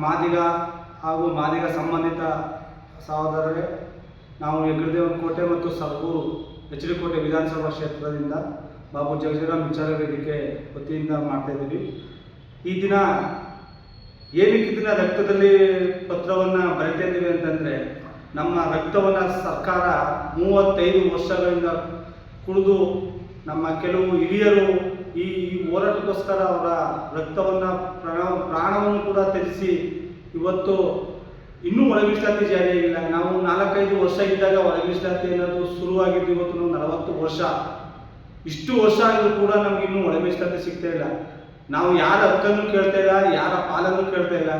ಮಾದಿಗ ಹಾಗೂ ಮಾದಿಗ ಸಂಬಂಧಿತ ಸಹೋದರರೇ, ನಾವು ಹೆಗ್ಗಡದೇವನಕೋಟೆ ಮತ್ತು ಸರಗೂರು ಎಚ್.ಡಿ. ಕೋಟೆ ವಿಧಾನಸಭಾ ಕ್ಷೇತ್ರದಿಂದ ಬಾಬು ಜಗಜೀವರಾಮ್ ವಿಚಾರ ವೇದಿಕೆ ವತಿಯಿಂದ ಮಾಡ್ತಾಯಿದ್ದೀವಿ. ಈ ದಿನ ಏನಕ್ಕೆ ದಿನ ರಕ್ತದಲ್ಲಿ ಪತ್ರವನ್ನು ಬರಿತಾ ಇದ್ದೀವಿ ಅಂತಂದರೆ, ನಮ್ಮ ರಕ್ತವನ್ನು ಸರ್ಕಾರ 35 ವರ್ಷಗಳಿಂದ ಕುಡಿದು ನಮ್ಮ ಕೆಲವು ಹಿರಿಯರು ಈ ಹೋರಾಟಕ್ಕೋಸ್ಕರ ಅವರ ರಕ್ತವನ್ನು ಪ್ರಾಣವನ್ನು ಕೂಡ ತ್ಯಜಿಸಿ ಇವತ್ತು ಇನ್ನೂ ಒಳ ಮೀಸಲಾತಿ ಜಾರಿಯಾಗಿಲ್ಲ. ನಾವು 4-5 ವರ್ಷ ಇದ್ದಾಗ ಒಳ ಮೀಸಲಾತಿ ಅನ್ನೋದು ಶುರುವಾಗಿದ್ದು ಇವತ್ತು 40 ವರ್ಷ. ಇಷ್ಟು ವರ್ಷ ಆದರೂ ಕೂಡ ನಮ್ಗೆ ಇನ್ನೂ ಒಳ ಮೀಸಲಾತಿ ಸಿಗ್ತಾ ಇಲ್ಲ. ನಾವು ಯಾರ ಹಕ್ಕನ್ನು ಕೇಳ್ತಾ ಇಲ್ಲ, ಯಾರ ಪಾಲನ್ನು ಕೇಳ್ತಾ ಇಲ್ಲ,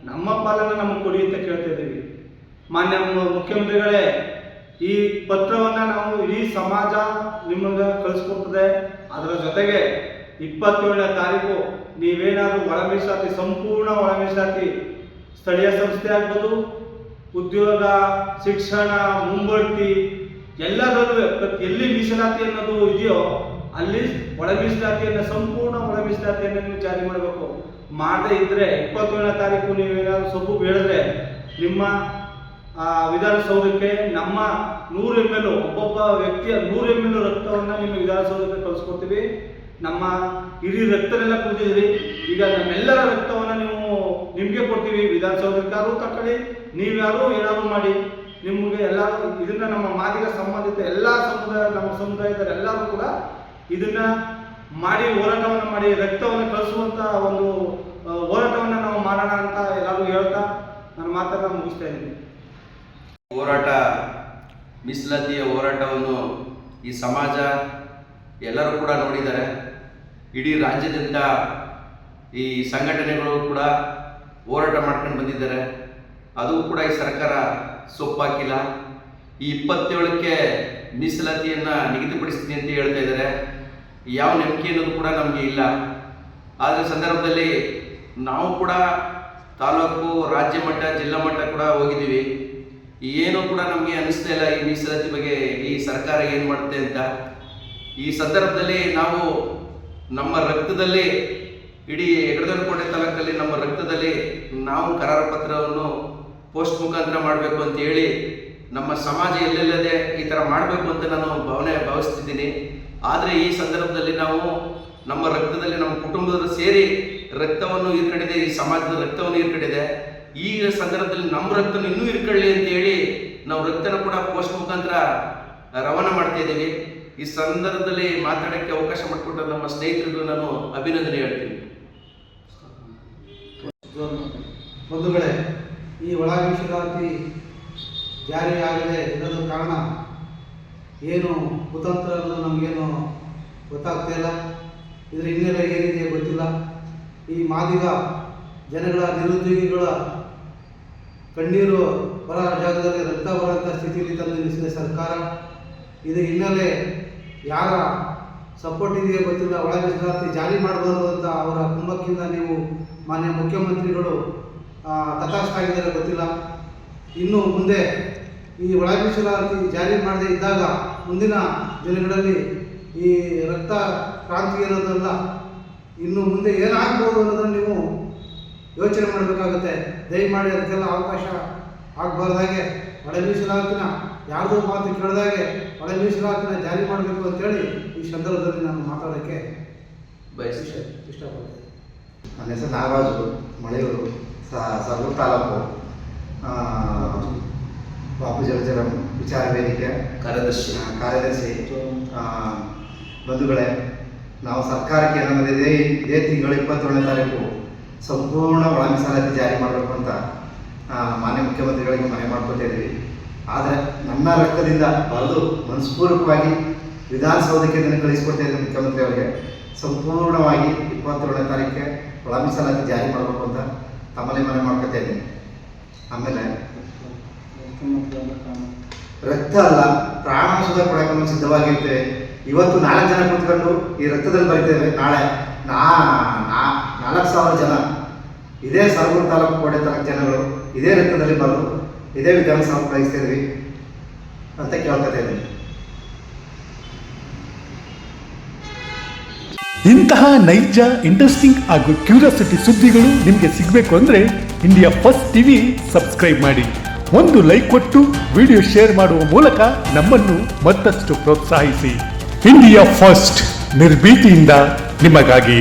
ನಮ್ಮ ಪಾಲನ್ನು ನಮಗೆ ಕೊಡಿ ಅಂತ ಕೇಳ್ತಾ ಇದ್ದೀವಿ. ಮಾನ್ಯ ಮುಖ್ಯಮಂತ್ರಿಗಳೇ, ಈ ಪತ್ರವನ್ನು ನಾವು ಇಡೀ ಸಮಾಜ ನಿಮಗೆ ಕಳಿಸ್ಕೊಡ್ತದೆ. ಅದರ ಜೊತೆಗೆ 27ನೇ ತಾರೀಕು ನೀವೇನಾದರೂ ಒಳ ಮೀಸಲಾತಿ, ಸಂಪೂರ್ಣ ಒಳ ಮೀಸಲಾತಿ, ಸ್ಥಳೀಯ ಸಂಸ್ಥೆ ಆಗ್ಬೋದು, ಉದ್ಯೋಗ, ಶಿಕ್ಷಣ, ಮುಂಬಡ್ತಿ ಎಲ್ಲದರಲ್ಲೂ ಎಲ್ಲಿ ಮೀಸಲಾತಿ ಅನ್ನೋದು ಇದೆಯೋ ಅಲ್ಲಿ ಒಳ ಮೀಸಲಾತಿಯನ್ನು, ಸಂಪೂರ್ಣ ಒಳ ಮೀಸಲಾತಿಯನ್ನು ನೀವು ಜಾರಿ ಮಾಡಬೇಕು. ಮಾಡದೇ ಇದ್ದರೆ 27ನೇ ತಾರೀಕು ನೀವೇನಾದರೂ ಸೊಪ್ಪು ಹೇಳಿದ್ರೆ ನಿಮ್ಮ ವಿಧಾನಸೌಧಕ್ಕೆ ನಮ್ಮ 100 ml, ಒಬ್ಬೊಬ್ಬ ವ್ಯಕ್ತಿಯ 100 ml ರಕ್ತವನ್ನು ನಿಮ್ಮ ವಿಧಾನಸೌಧಕ್ಕೆ ಕಳಿಸ್ಕೊಡ್ತೀವಿ. ನಮ್ಮ ಇಡೀ ರಕ್ತನೆಲ್ಲ ಕುಡಿದಿದ್ರಿ, ಈಗ ನಮ್ಮೆಲ್ಲರ ರಕ್ತವನ್ನು ನಿಮಗೆ ಕೊಡ್ತೀವಿ. ವಿಧಾನಸೌಧಕ್ಕಾದ್ರೂ ತಗೊಳ್ಳಿ, ನೀವ್ಯಾರು ಏನಾದರೂ ಮಾಡಿ, ನಿಮಗೆ ಎಲ್ಲರೂ ಇದನ್ನು ನಮ್ಮ ಮಾದಿಗ ಸಂಬಂಧಿತ ಎಲ್ಲ ನಮ್ಮ ಸಮುದಾಯದ ಎಲ್ಲರೂ ಕೂಡ ಇದನ್ನು ಮಾಡಿ, ಹೋರಾಟವನ್ನು ಮಾಡಿ, ರಕ್ತವನ್ನು ಕಳಿಸುವಂಥ ಒಂದು ಹೋರಾಟವನ್ನು ನಾವು ಮಾಡೋಣ ಅಂತ ಎಲ್ಲರೂ ಹೇಳ್ತಾ ನನ್ನ ಮಾತನ್ನು ಮುಗಿಸ್ತಾ ಇದ್ದೀನಿ. ಹೋರಾಟ, ಮೀಸಲಾತಿಯ ಹೋರಾಟವನ್ನು ಈ ಸಮಾಜ ಎಲ್ಲರೂ ಕೂಡ ನೋಡಿದ್ದಾರೆ. ಇಡೀ ರಾಜ್ಯದಿಂದ ಈ ಸಂಘಟನೆಗಳು ಕೂಡ ಹೋರಾಟ ಮಾಡ್ಕೊಂಡು ಬಂದಿದ್ದಾರೆ. ಅದು ಕೂಡ ಈ ಸರ್ಕಾರ ಸೊಪ್ಪಾಕಿಲ್ಲ. ಈ 27ಕ್ಕೆ ಮೀಸಲಾತಿಯನ್ನು ನಿಗದಿಪಡಿಸ್ತೀನಿ ಅಂತ ಹೇಳ್ತಾ ಇದ್ದಾರೆ. ಯಾವ ನಂಬಿಕೆ ಅನ್ನೋದು ಕೂಡ ನಮಗೆ ಇಲ್ಲ. ಆದರೆ ಸಂದರ್ಭದಲ್ಲಿ ನಾವು ಕೂಡ ತಾಲೂಕು, ರಾಜ್ಯ ಮಟ್ಟ, ಜಿಲ್ಲಾ ಮಟ್ಟ ಕೂಡ ಹೋಗಿದ್ದೀವಿ. ಏನೂ ಕೂಡ ನಮಗೆ ಅನ್ನಿಸ್ತಾ ಇಲ್ಲ ಈ ಮೀಸಲಾತಿ ಬಗ್ಗೆ ಈ ಸರ್ಕಾರ ಏನು ಮಾಡುತ್ತೆ ಅಂತ. ಈ ಸಂದರ್ಭದಲ್ಲಿ ನಾವು ನಮ್ಮ ರಕ್ತದಲ್ಲಿ, ಇಡೀ ಹೆಗ್ಗಡದೇವನಕೋಟೆ ತಾಲೂಕಲ್ಲಿ ನಮ್ಮ ರಕ್ತದಲ್ಲಿ ನಾವು ಕರಾರು ಪತ್ರವನ್ನು ಪೋಸ್ಟ್ ಮುಖಾಂತರ ಮಾಡಬೇಕು ಅಂತ ಹೇಳಿ ನಮ್ಮ ಸಮಾಜ ಎಲ್ಲೆಲ್ಲದೆ ಈ ಥರ ಮಾಡಬೇಕು ಅಂತ ನಾನು ಭಾವಿಸ್ತಿದ್ದೀನಿ. ಆದರೆ ಈ ಸಂದರ್ಭದಲ್ಲಿ ನಾವು ನಮ್ಮ ರಕ್ತದಲ್ಲಿ ನಮ್ಮ ಕುಟುಂಬದ ಸೇರಿ ರಕ್ತವನ್ನು ಹೀರ್ಕೊಂಡಿದೆ, ಈ ಸಮಾಜದ ರಕ್ತವನ್ನು ಹೀರ್ಕೊಂಡಿದೆ. ಈ ಸಂದರ್ಭದಲ್ಲಿ ನಮ್ಮ ರಕ್ತವನ್ನು ಇನ್ನೂ ಹೀರ್ಕೊಳ್ಳಿ ಅಂತ ಹೇಳಿ ನಾವು ರಕ್ತನ ಕೂಡ ಪೋಸ್ಟ್ ಮುಖಾಂತರ ರವಾನೆ ಮಾಡ್ತಾ ಇದ್ದೀವಿ. ಈ ಸಂದರ್ಭದಲ್ಲಿ ಮಾತಾಡೋಕ್ಕೆ ಅವಕಾಶ ಮಾಡಿಕೊಟ್ಟ ನಮ್ಮ ಸ್ನೇಹಿತರಿಗೂ ನಾನು ಅಭಿನಂದನೆ ಹೇಳ್ತೀನಿ. ಬಂಧುಗಳೇ, ಈ ಒಳ ಮೀಸಲಾತಿ ಜಾರಿಯಾಗದೆ ಇರೋದು ಕಾರಣ ಏನು ಕುತಂತ್ರ ಅನ್ನೋದು ನಮಗೇನು ಗೊತ್ತಾಗ್ತಾ ಇಲ್ಲ. ಇದರ ಹಿನ್ನೆಲೆ ಏನಿದೆ ಗೊತ್ತಿಲ್ಲ. ಈ ಮಾದಿಗ ಜನಗಳ, ನಿರುದ್ಯೋಗಿಗಳ ಕಣ್ಣೀರು ಹೊರ ಜಾಗದಲ್ಲಿ ರಕ್ತ ಬರುವಂಥ ಸ್ಥಿತಿಯಲ್ಲಿ ತಂದು ನಿಲ್ಲಿಸಿದೆ ಸರ್ಕಾರ. ಇದರ ಹಿನ್ನೆಲೆ ಯಾರ ಸಪೋರ್ಟ್ ಇದೆಯೋ ಗೊತ್ತಿಲ್ಲ. ಒಳ ಮೀಸಲಾತಿ ಜಾರಿ ಮಾಡಬಹುದು ಅಂತ ಅವರ ಕುಮ್ಮಕ್ಕಿಂದ ನೀವು ಮಾನ್ಯ ಮುಖ್ಯಮಂತ್ರಿಗಳು ತಥಾಸ್ಥ ಆಗಿದ್ದಾರೆ ಗೊತ್ತಿಲ್ಲ. ಇನ್ನು ಮುಂದೆ ಈ ಒಳ ಮೀಸಲಾತಿ ಜಾರಿ ಮಾಡದೇ ಇದ್ದಾಗ ಮುಂದಿನ ದಿನಗಳಲ್ಲಿ ಈ ರಕ್ತ ಕ್ರಾಂತಿ ಅನ್ನೋದಲ್ಲ, ಇನ್ನು ಮುಂದೆ ಏನಾಗ್ಬೋದು ಅನ್ನೋದನ್ನು ನೀವು ಯೋಚನೆ ಮಾಡಬೇಕಾಗುತ್ತೆ. ದಯಮಾಡಿ ಅದಕ್ಕೆಲ್ಲ ಅವಕಾಶ ಆಗಬಾರ್ದಾಗೆ, ಒಳ ಮೀಸಲಾತಿನ ಯಾವುದೋ ಮಾತು ಕೇಳಿದಾಗೆ ಒಳ ಮೀಸಲಾತಿನ ಜಾರಿ ಮಾಡಬೇಕು ಅಂತೇಳಿ ಈ ಸಂದರ್ಭದಲ್ಲಿ ನಾನು ಮಾತಾಡೋಕ್ಕೆ ಇಷ್ಟಪಡ್ತೇನೆ. ನನ್ನ ಹೆಸರು ನಾಗರಾಜು, ಮಳೆಯೂರು, ಸರಗೂರು ತಾಲೂಕು, ಬಾಬು ಜಗಜೀವರಾಮ್ ವಿಚಾರ ವೇದಿಕೆ ಕಾರ್ಯದರ್ಶಿ. ಬಂಧುಗಳೇ, ನಾವು ಸರ್ಕಾರಕ್ಕೆ ನಮ್ಮದು ಇದೇ ತಿಂಗಳು 27ನೇ ತಾರೀಕು ಸಂಪೂರ್ಣ ಒಳ ಮೀಸಲಾತಿ ಜಾರಿ ಮಾಡಬೇಕು ಅಂತ ಮಾನ್ಯ ಮುಖ್ಯಮಂತ್ರಿಗಳಿಗೆ ಮನವಿ ಮಾಡ್ಕೊತಾ ಇದ್ದೀವಿ. ಆದರೆ ನನ್ನ ರಕ್ತದಿಂದ ಬರೆದು ಮನಸ್ಪೂರ್ವಕವಾಗಿ ವಿಧಾನಸೌಧಕ್ಕೆ ಇದನ್ನು ಕಳಿಸ್ಕೊಡ್ತಾ ಇದ್ದೀನಿ ಮುಖ್ಯಮಂತ್ರಿ ಅವರಿಗೆ. ಸಂಪೂರ್ಣವಾಗಿ 27ನೇ ತಾರೀಕಿಗೆ ಒಳ ಮೀಸಲಾತಿ ಜಾರಿ ಮಾಡಬೇಕು ಅಂತ ತಮ್ಮಲ್ಲಿ ಮನವಿ ಮಾಡ್ಕೊತಾ ಇದ್ದೀನಿ. ಆಮೇಲೆ ರಕ್ತ ಅಲ್ಲ, ಪ್ರಾಣ ಸುಧಾ ಕೊಡೋಕೆ ನಾವು ಸಿದ್ಧವಾಗಿರ್ತೇವೆ. ಇವತ್ತು 4 ಜನ ಕೂತ್ಕೊಂಡು ಈ ರಕ್ತದಲ್ಲಿ ಬರಿತೇವೆ. ನಾಳೆ 4,000 ಜನ ಇದೇ ಸರಗೂರು ತಾಲೂಕು, ಕೋಟೆ ತಾಲೂಕು ಜನಗಳು ಇದೇ ರಕ್ತದಲ್ಲಿ ಬರೆದು ಇದೇ ವಿಧಾನಸಭೆ ಕಳಿಸ್ತಾ ಇದ್ವಿ ಅಂತ ಕೇಳ್ಕೊತಾ ಇದ್ದೀನಿ. ಇಂತಹ ನೈಜ, ಇಂಟ್ರೆಸ್ಟಿಂಗ್ ಹಾಗೂ ಕ್ಯೂರಿಯಾಸಿಟಿ ಸುದ್ದಿಗಳು ನಿಮಗೆ ಸಿಗಬೇಕು ಅಂದರೆ ಇಂಡಿಯಾ ಫಸ್ಟ್ ಟಿವಿ ಸಬ್ಸ್ಕ್ರೈಬ್ ಮಾಡಿ. ಒಂದು ಲೈಕ್ ಕೊಟ್ಟು ವಿಡಿಯೋ ಶೇರ್ ಮಾಡುವ ಮೂಲಕ ನಮ್ಮನ್ನು ಮತ್ತಷ್ಟು ಪ್ರೋತ್ಸಾಹಿಸಿ. ಇಂಡಿಯಾ ಫಸ್ಟ್, ನಿರ್ಭೀತಿಯಿಂದ ನಿಮಗಾಗಿ.